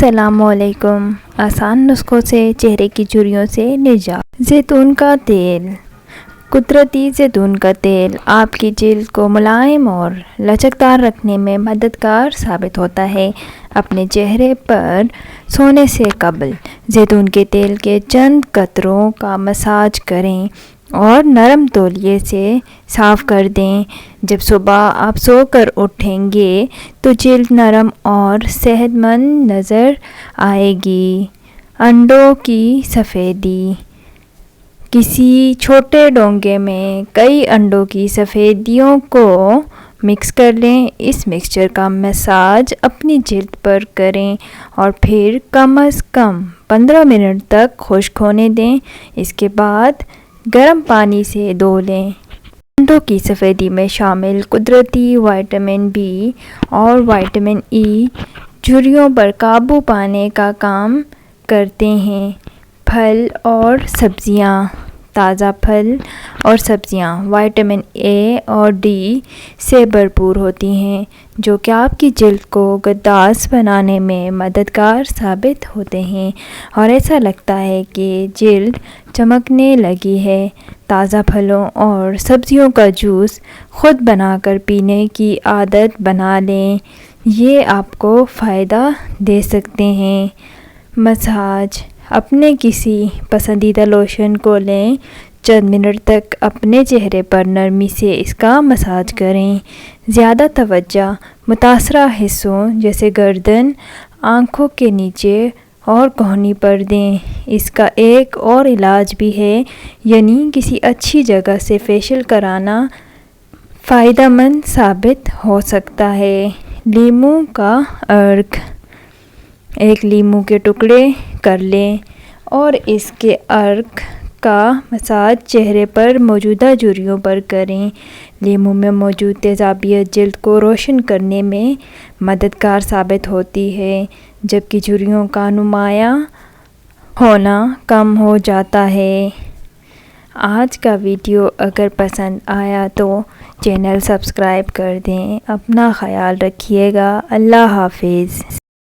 السلام علیکم۔ آسان نسخوں سے چہرے کی جھریوں سے نجات۔ زیتون کا تیل۔ قدرتی زیتون کا تیل آپ کی جلد کو ملائم اور لچکدار رکھنے میں مددگار ثابت ہوتا ہے۔ اپنے چہرے پر سونے سے قبل زیتون کے تیل کے چند قطروں کا مساج کریں اور نرم تولیے سے صاف کر دیں۔ جب صبح آپ سو کر اٹھیں گے تو جلد نرم اور صحت مند نظر آئے گی۔ انڈوں کی سفیدی۔ کسی چھوٹے ڈونگے میں کئی انڈوں کی سفیدیوں کو مکس کر لیں۔ اس مکسچر کا مساج اپنی جلد پر کریں اور پھر کم از کم 15 منٹ تک خشک ہونے دیں۔ اس کے بعد گرم پانی سے دھو لیں۔ انڈوں کی سفیدی میں شامل قدرتی وٹامن بی اور وٹامن ای جھریوں پر قابو پانے کا کام کرتے ہیں۔ پھل اور سبزیاں۔ تازہ پھل اور سبزیاں وٹامن اے اور ڈی سے بھرپور ہوتی ہیں، جو کہ آپ کی جلد کو غداس بنانے میں مددگار ثابت ہوتے ہیں اور ایسا لگتا ہے کہ جلد چمکنے لگی ہے۔ تازہ پھلوں اور سبزیوں کا جوس خود بنا کر پینے کی عادت بنا لیں، یہ آپ کو فائدہ دے سکتے ہیں۔ مساج۔ اپنے کسی پسندیدہ لوشن کو لیں، چند منٹ تک اپنے چہرے پر نرمی سے اس کا مساج کریں۔ زیادہ توجہ متاثرہ حصوں جیسے گردن، آنکھوں کے نیچے اور کہانی پر دیں۔ اس کا ایک اور علاج بھی ہے، یعنی کسی اچھی جگہ سے فیشل کرانا فائدہ مند ثابت ہو سکتا ہے۔ لیموں کا عرق۔ ایک لیموں کے ٹکڑے کر لیں اور اس کے عرق کا مساج چہرے پر موجودہ جھریوں پر کریں۔ لیموں میں موجود تیزابیت جلد کو روشن کرنے میں مددگار ثابت ہوتی ہے، جبکہ جھریوں کا نمایاں ہونا کم ہو جاتا ہے۔ آج کا ویڈیو اگر پسند آیا تو چینل سبسکرائب کر دیں۔ اپنا خیال رکھیے گا۔ اللہ حافظ۔